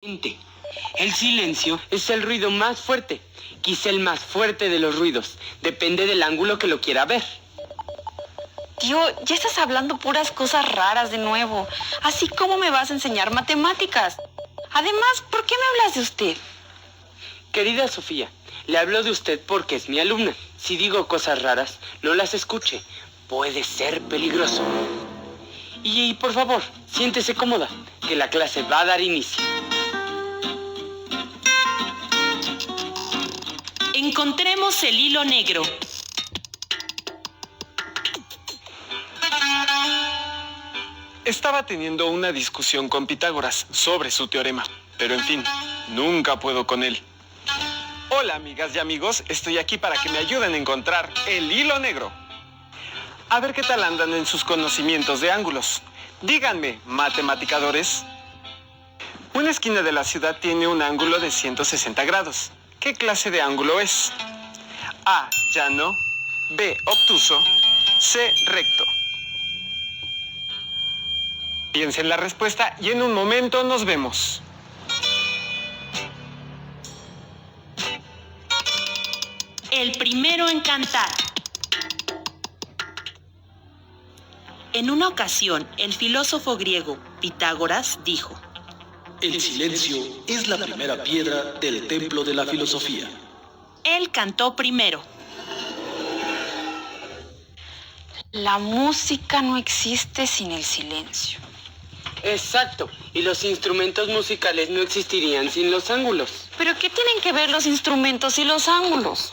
El silencio es el ruido más fuerte, quizá el más fuerte de los ruidos. Depende del ángulo que lo quiera ver. Tío, ya estás hablando puras cosas raras de nuevo. Así como me vas a enseñar matemáticas. Además, ¿por qué me hablas de usted? Querida Sofía, le hablo de usted porque es mi alumna. Si digo cosas raras, no las escuche. Puede ser peligroso. Y por favor, siéntese cómoda, que la clase va a dar inicio. Encontremos el hilo negro. Estaba teniendo una discusión con Pitágoras sobre su teorema, pero en fin, nunca puedo con él. Hola amigas y amigos, estoy aquí para que me ayuden a encontrar el hilo negro. A ver qué tal andan en sus conocimientos de ángulos. Díganme, matematicadores. Una esquina de la ciudad tiene un ángulo de 160 grados. ¿Qué clase de ángulo es? A, llano, B, obtuso, C, recto. Piensen la respuesta y en un momento nos vemos. El primero en cantar. En una ocasión, el filósofo griego Pitágoras dijo: El silencio es la primera piedra del templo de la filosofía. Él cantó primero. La música no existe sin el silencio. Exacto, y los instrumentos musicales no existirían sin los ángulos. ¿Pero qué tienen que ver los instrumentos y los ángulos?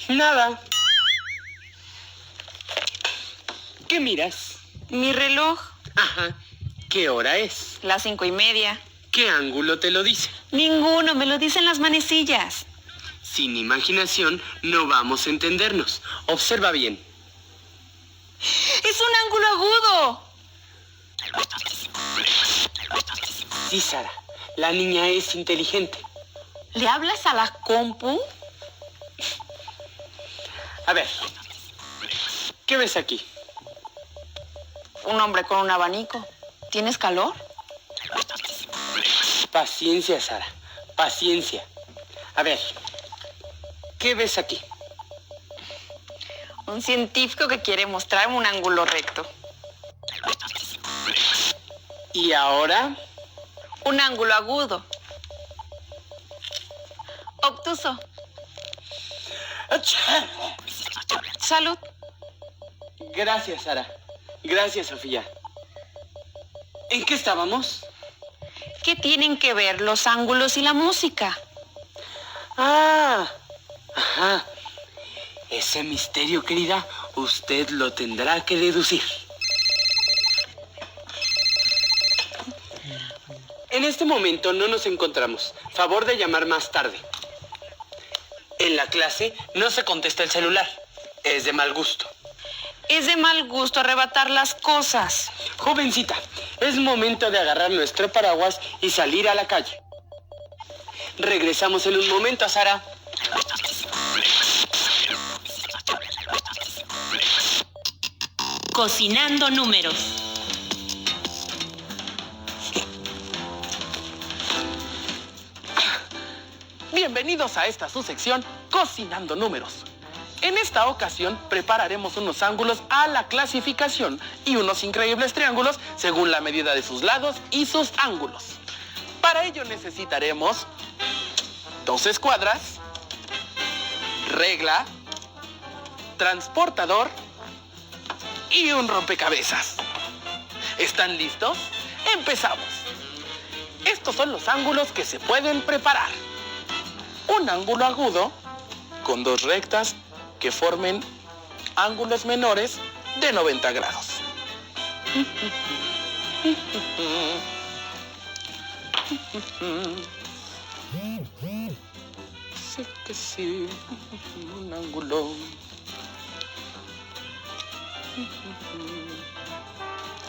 Nada. ¿Qué miras? Mi reloj, Ajá. ¿Qué hora es? las 5:30. ¿Qué ángulo te lo dice? Ninguno, me lo dicen las manecillas. Sin imaginación no vamos a entendernos. Observa bien. ¡Es un ángulo agudo! Sí, Sara. La niña es inteligente. ¿Le hablas a la compu? A ver. ¿Qué ves aquí? Un hombre con un abanico. ¿Tienes calor? Paciencia, Sara. Paciencia. A ver. ¿Qué ves aquí? Un científico que quiere mostrarme un ángulo recto. ¿Y ahora? Un ángulo agudo. Obtuso. Salud. Gracias, Sara. Gracias, Sofía. ¿En qué estábamos? ¿Qué tienen que ver los ángulos y la música? Ah, ajá. Ese misterio, querida, usted lo tendrá que deducir. En este momento no nos encontramos. Favor de llamar más tarde. En la clase no se contesta el celular. Es de mal gusto. Es de mal gusto arrebatar las cosas. Jovencita, es momento de agarrar nuestro paraguas y salir a la calle. Regresamos en un momento, Sara. Cocinando números. Bienvenidos a esta su sección, Cocinando Números. En esta ocasión prepararemos unos ángulos a la clasificación y unos increíbles triángulos según la medida de sus lados y sus ángulos. Para ello necesitaremos 2 escuadras, regla, transportador y un rompecabezas. ¿Están listos? ¡Empezamos! Estos son los ángulos que se pueden preparar. Un ángulo agudo con 2 rectas que formen ángulos menores de 90 grados. Sí que sí, un ángulo.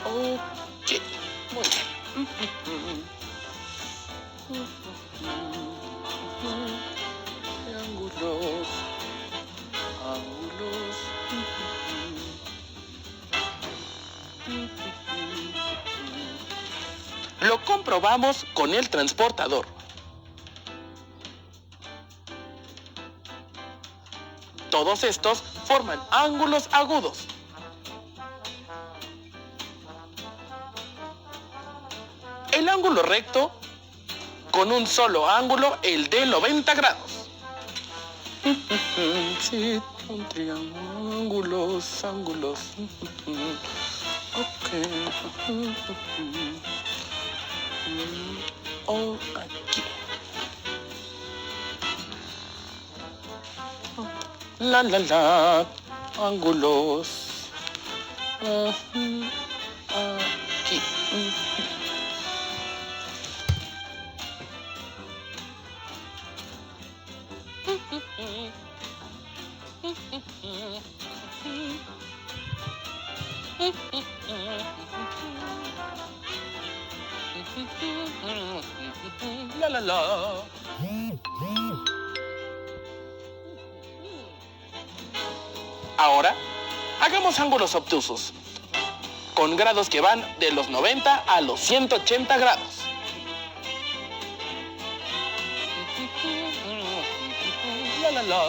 Ok, muy bien. Ángulos, ángulos. Lo comprobamos con el transportador. Todos estos forman ángulos agudos. El ángulo recto con un solo ángulo, el de 90 grados. Sí, un triángulo, ángulos. Ok. Oh, aquí. La, ángulos. Aquí. La. Ahora, hagamos ángulos obtusos, con grados que van de los 90 a los 180 grados. La.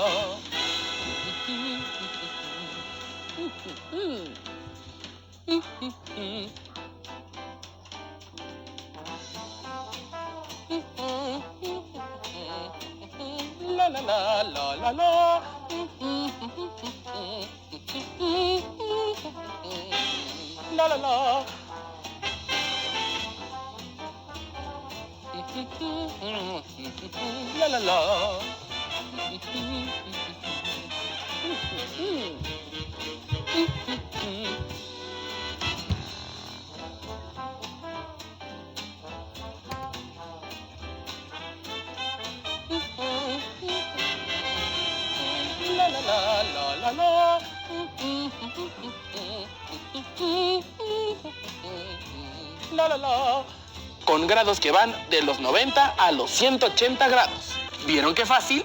Con grados que van de los 90 a los 180 grados. ¿Vieron qué fácil?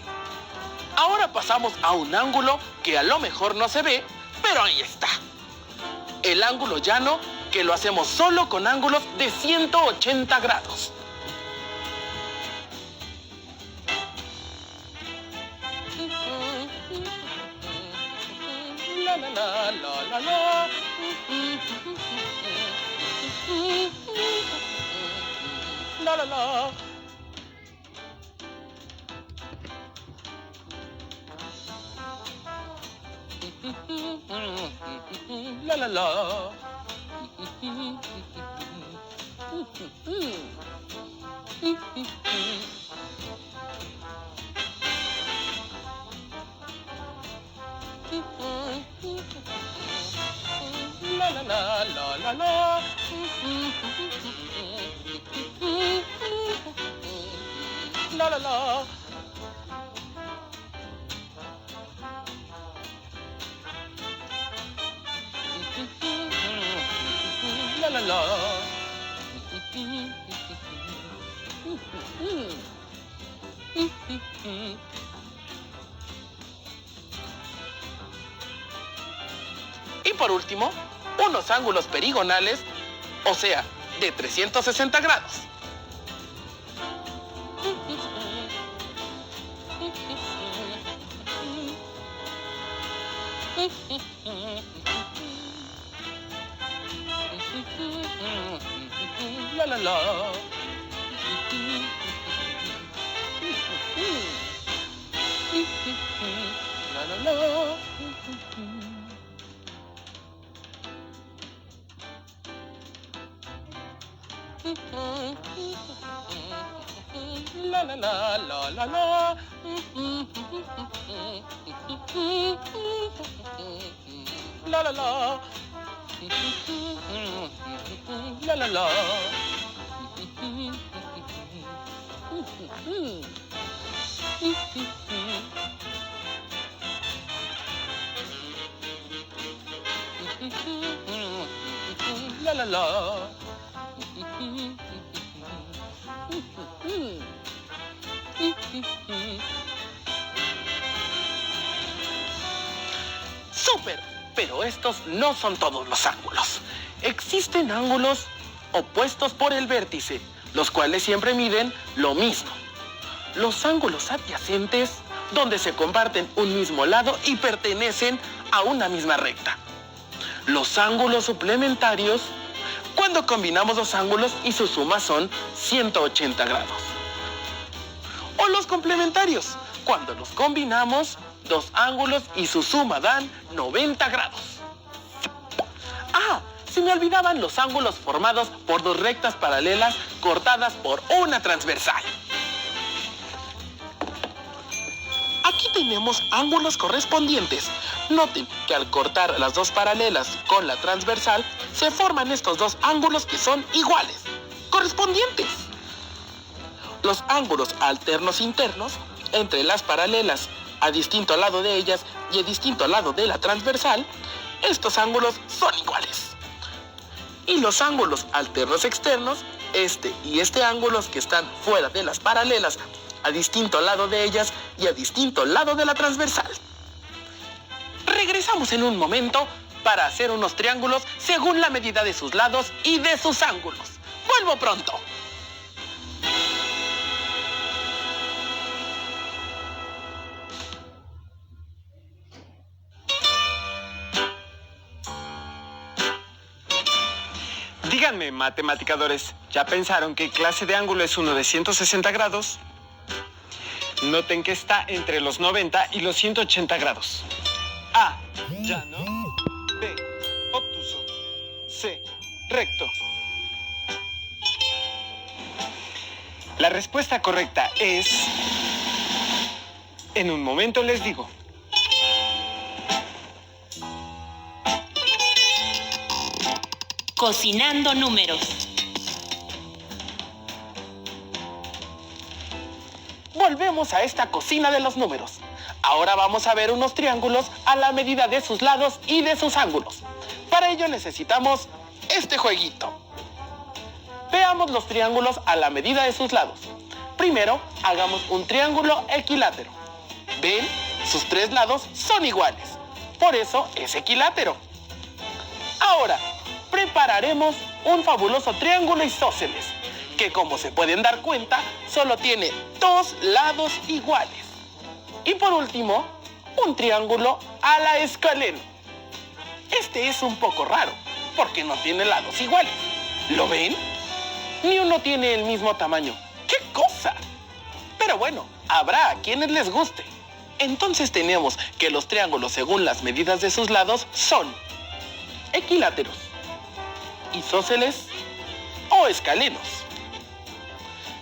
Ahora pasamos a un ángulo que a lo mejor no se ve, pero ahí está. El ángulo llano, que lo hacemos solo con ángulos de 180 grados. Y por último, unos ángulos perigonales, o sea, de 360 grados. ¡Súper! Pero estos no son todos los ángulos. Existen ángulos opuestos por el vértice, los cuales siempre miden lo mismo. Los ángulos adyacentes, donde se comparten un mismo lado y pertenecen a una misma recta. Los ángulos suplementarios, cuando combinamos dos ángulos y su suma son 180 grados. O los complementarios, cuando los combinamos, dos ángulos y su suma dan 90 grados. Ah, se me olvidaban los ángulos formados por dos rectas paralelas cortadas por una transversal. Aquí tenemos ángulos correspondientes. Noten que al cortar las dos paralelas con la transversal, se forman estos dos ángulos que son iguales, correspondientes. Los ángulos alternos internos, entre las paralelas a distinto lado de ellas y a distinto lado de la transversal, estos ángulos son iguales. Y los ángulos alternos externos, este y este ángulos que están fuera de las paralelas, a distinto lado de ellas y a distinto lado de la transversal. Regresamos en un momento para hacer unos triángulos según la medida de sus lados y de sus ángulos. ¡Vuelvo pronto! Díganme, matematicadores, ¿ya pensaron qué clase de ángulo es uno de 160 grados? Noten que está entre los 90 y los 180 grados. A, llano. B, obtuso. C, recto. La respuesta correcta es... En un momento les digo. Cocinando números. Volvemos a esta cocina de los números. Ahora vamos a ver unos triángulos a la medida de sus lados y de sus ángulos. Para ello necesitamos este jueguito. Veamos los triángulos a la medida de sus lados. Primero, hagamos un triángulo equilátero. ¿Ven? Sus tres lados son iguales. Por eso es equilátero. Ahora, prepararemos un fabuloso triángulo isósceles, que como se pueden dar cuenta, solo tiene dos lados iguales. Y por último, un triángulo a la escaleno. Este es un poco raro, porque no tiene lados iguales. ¿Lo ven? Ni uno tiene el mismo tamaño. ¡Qué cosa! Pero bueno, habrá a quienes les guste. Entonces tenemos que los triángulos según las medidas de sus lados son equiláteros, isósceles o escalenos.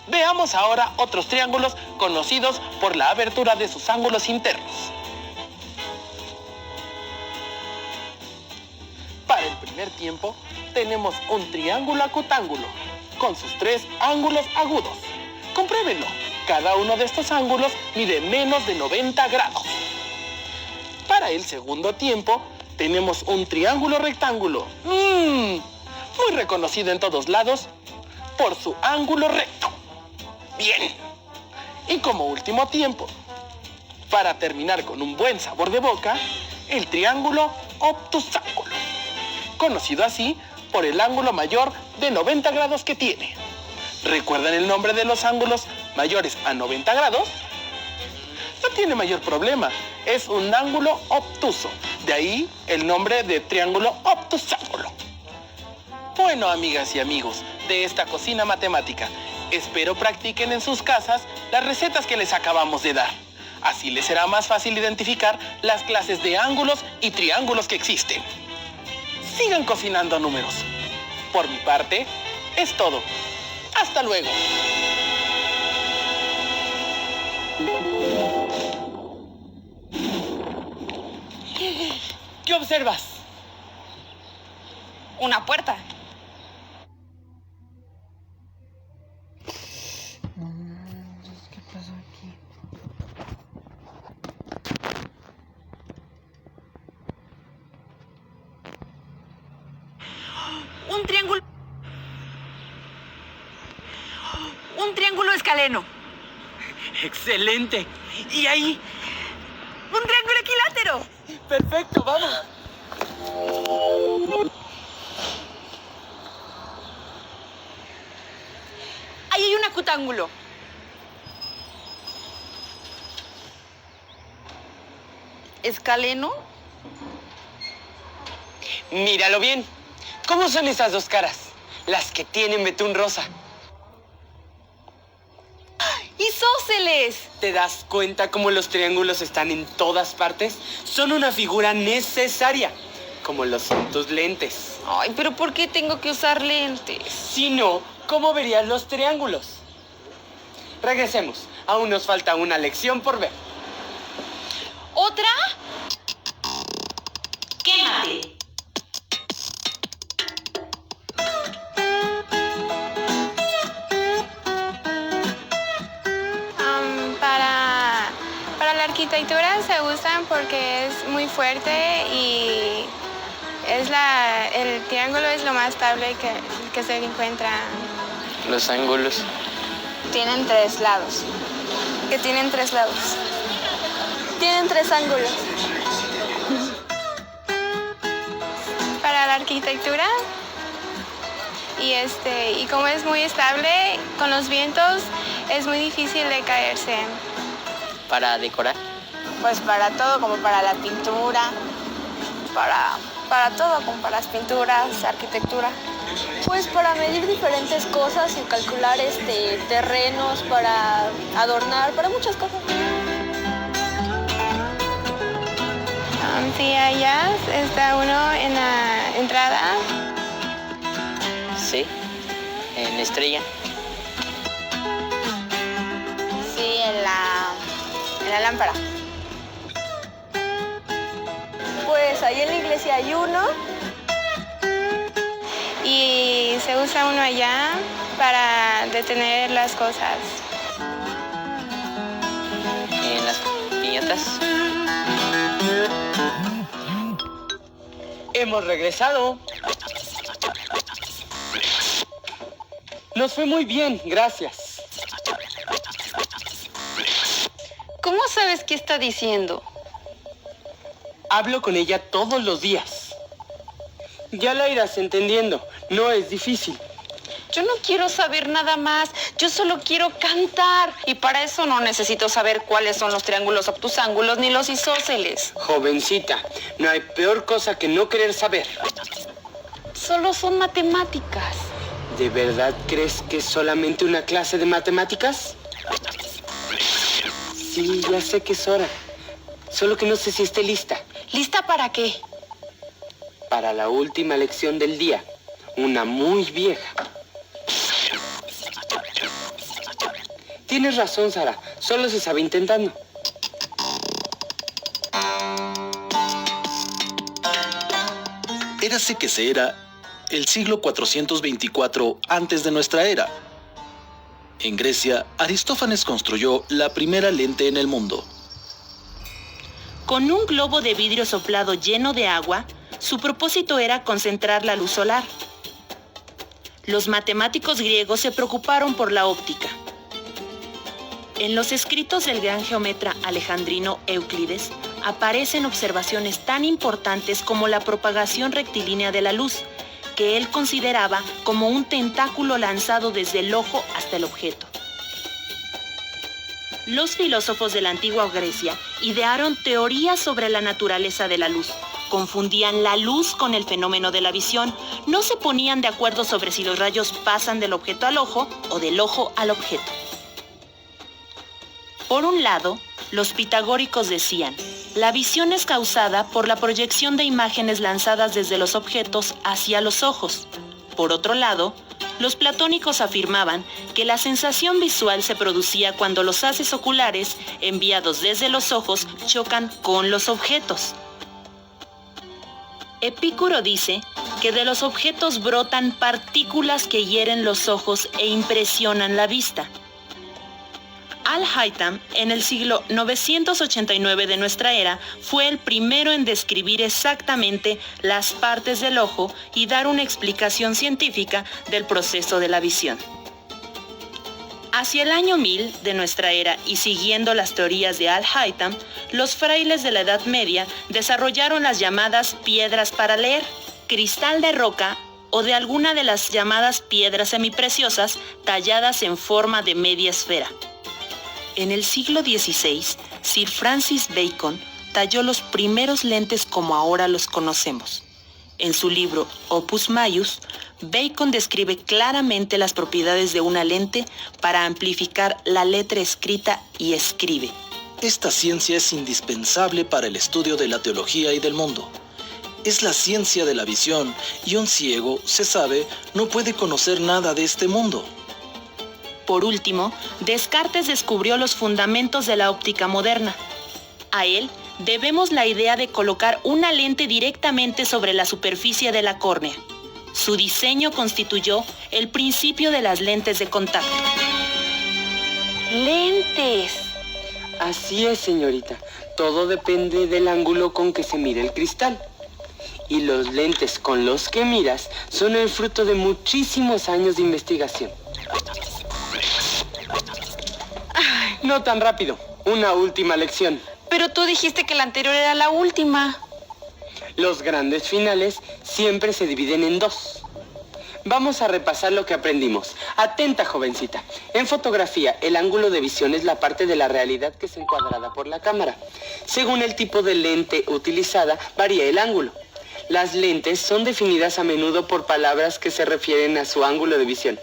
Veamos ahora otros triángulos conocidos por la abertura de sus ángulos internos. Para el primer tiempo tenemos un triángulo acutángulo con sus tres ángulos agudos. Compruébenlo, cada uno de estos ángulos mide menos de 90 grados. Para el segundo tiempo tenemos un triángulo rectángulo, muy reconocido en todos lados por su ángulo recto. Bien. Y como último tiempo, para terminar con un buen sabor de boca, el triángulo obtusángulo, conocido así por el ángulo mayor de 90 grados que tiene. ¿Recuerdan el nombre de los ángulos mayores a 90 grados? No tiene mayor problema, es un ángulo obtuso. De ahí el nombre de triángulo obtusángulo. Bueno, amigas y amigos de esta cocina matemática, espero practiquen en sus casas las recetas que les acabamos de dar. Así les será más fácil identificar las clases de ángulos y triángulos que existen. Sigan cocinando números. Por mi parte, es todo. ¡Hasta luego! ¿Qué observas? Una puerta. ¿Qué pasó aquí? Un triángulo. Un triángulo escaleno. ¡Excelente! ¿Y ahí? Un triángulo equilátero. ¡Perfecto, vamos! Ahí hay un acutángulo. ¿Escaleno? Míralo bien. ¿Cómo son esas dos caras? Las que tienen betún rosa. ¡Isósceles! ¿Te das cuenta cómo los triángulos están en todas partes? Son una figura necesaria, como lo son tus lentes. Ay, pero ¿por qué tengo que usar lentes? Si no, ¿cómo verías los triángulos? Regresemos. Aún nos falta una lección por ver. ¿Otra? ¡Quémate! Para la arquitectura se usan porque es muy fuerte y el triángulo es lo más estable que se encuentra. Los ángulos. Tienen 3 lados. Que tienen 3 lados. Tienen 3 ángulos. Para la arquitectura y como es muy estable con los vientos es muy difícil de caerse. ¿Para decorar? Pues para todo, como para la pintura, para todo, como para las pinturas, arquitectura. Pues para medir diferentes cosas y calcular terrenos, para adornar, para muchas cosas. Sí, allá está uno en la entrada. Sí, en la estrella. Sí, en la lámpara. Pues ahí en la iglesia hay uno. Y se usa uno allá para detener las cosas. En las piñatas. Hemos regresado. Nos fue muy bien, gracias. ¿Cómo sabes qué está diciendo? Hablo con ella todos los días. Ya la irás entendiendo, no es difícil. Yo no quiero saber nada más, yo solo quiero cantar. Y para eso no necesito saber cuáles son los triángulos obtusángulos ni los isósceles. Jovencita, no hay peor cosa que no querer saber. Solo son matemáticas. ¿De verdad crees que es solamente una clase de matemáticas? Sí, ya sé que es hora. Solo que no sé si esté lista. ¿Lista para qué? Para la última lección del día. Una muy vieja. Tienes razón, Sara. Solo se sabe intentando. Érase que se era el siglo 424 antes de nuestra era. En Grecia, Aristófanes construyó la primera lente en el mundo. Con un globo de vidrio soplado lleno de agua, su propósito era concentrar la luz solar. Los matemáticos griegos se preocuparon por la óptica. En los escritos del gran geómetra alejandrino Euclides aparecen observaciones tan importantes como la propagación rectilínea de la luz, que él consideraba como un tentáculo lanzado desde el ojo hasta el objeto. Los filósofos de la antigua Grecia idearon teorías sobre la naturaleza de la luz. Confundían la luz con el fenómeno de la visión. No se ponían de acuerdo sobre si los rayos pasan del objeto al ojo o del ojo al objeto. Por un lado, los pitagóricos decían, la visión es causada por la proyección de imágenes lanzadas desde los objetos hacia los ojos. Por otro lado, los platónicos afirmaban que la sensación visual se producía cuando los haces oculares, enviados desde los ojos, chocan con los objetos. Epicuro dice que de los objetos brotan partículas que hieren los ojos e impresionan la vista. Al-Haytham, en el siglo 989 de nuestra era, fue el primero en describir exactamente las partes del ojo y dar una explicación científica del proceso de la visión. Hacia el año 1000 de nuestra era y siguiendo las teorías de Al-Haytham, los frailes de la Edad Media desarrollaron las llamadas piedras para leer, cristal de roca o de alguna de las llamadas piedras semipreciosas talladas en forma de media esfera. En el siglo XVI, Sir Francis Bacon talló los primeros lentes como ahora los conocemos. En su libro Opus Maius, Bacon describe claramente las propiedades de una lente para amplificar la letra escrita y escribe. Esta ciencia es indispensable para el estudio de la teología y del mundo. Es la ciencia de la visión y un ciego, se sabe, no puede conocer nada de este mundo. Por último, Descartes descubrió los fundamentos de la óptica moderna. A él debemos la idea de colocar una lente directamente sobre la superficie de la córnea. Su diseño constituyó el principio de las lentes de contacto. ¡Lentes! Así es, señorita. Todo depende del ángulo con que se mira el cristal. Y los lentes con los que miras son el fruto de muchísimos años de investigación. Ay, no tan rápido. Una última lección. Pero tú dijiste que la anterior era la última. Los grandes finales siempre se dividen en dos. Vamos a repasar lo que aprendimos. Atenta, jovencita. En fotografía, el ángulo de visión es la parte de la realidad que es encuadrada por la cámara. Según el tipo de lente utilizada, varía el ángulo. Las lentes son definidas a menudo por palabras que se refieren a su ángulo de visión.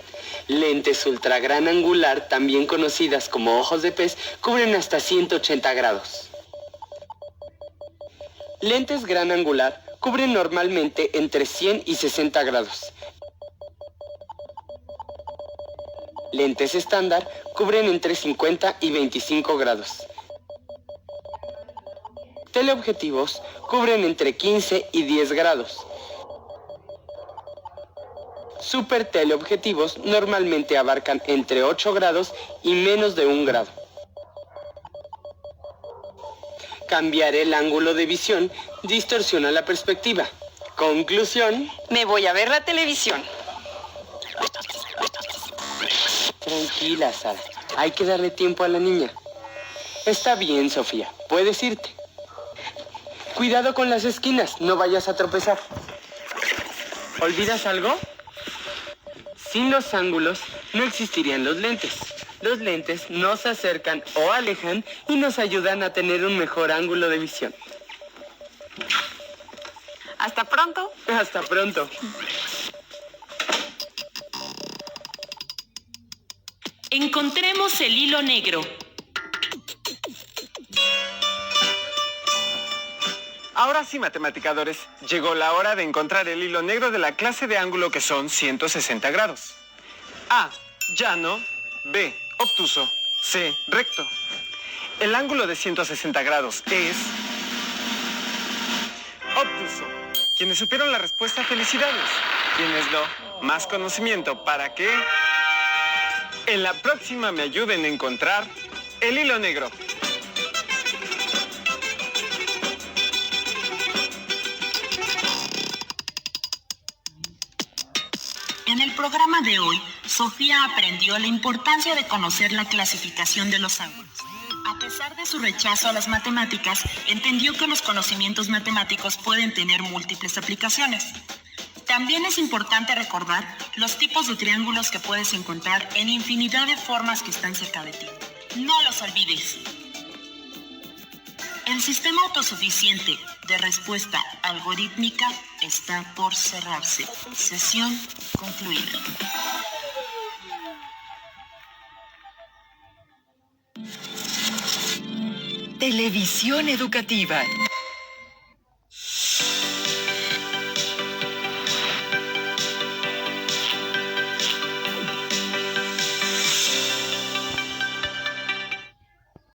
Lentes ultra gran angular, también conocidas como ojos de pez, cubren hasta 180 grados. Lentes gran angular cubren normalmente entre 100 y 60 grados. Lentes estándar cubren entre 50 y 25 grados. Teleobjetivos cubren entre 15 y 10 grados. Super teleobjetivos normalmente abarcan entre 8 grados y menos de 1 grado. Cambiar el ángulo de visión distorsiona la perspectiva. Conclusión. Me voy a ver la televisión. Tranquila, Sara. Hay que darle tiempo a la niña. Está bien, Sofía. Puedes irte. Cuidado con las esquinas. No vayas a tropezar. ¿Olvidas algo? Sin los ángulos no existirían los lentes. Los lentes nos acercan o alejan y nos ayudan a tener un mejor ángulo de visión. Hasta pronto. Hasta pronto. Encontremos el hilo negro. Ahora sí, matematicadores, llegó la hora de encontrar el hilo negro de la clase de ángulo que son 160 grados. A, llano. B, obtuso. C, recto. El ángulo de 160 grados es obtuso. Quienes supieron la respuesta, felicidades. Quienes no, más conocimiento para que en la próxima me ayuden a encontrar el hilo negro. En el programa de hoy, Sofía aprendió la importancia de conocer la clasificación de los ángulos. A pesar de su rechazo a las matemáticas, entendió que los conocimientos matemáticos pueden tener múltiples aplicaciones. También es importante recordar los tipos de triángulos que puedes encontrar en infinidad de formas que están cerca de ti. No los olvides. El sistema autosuficiente de respuesta algorítmica está por cerrarse. Sesión concluida. Televisión educativa.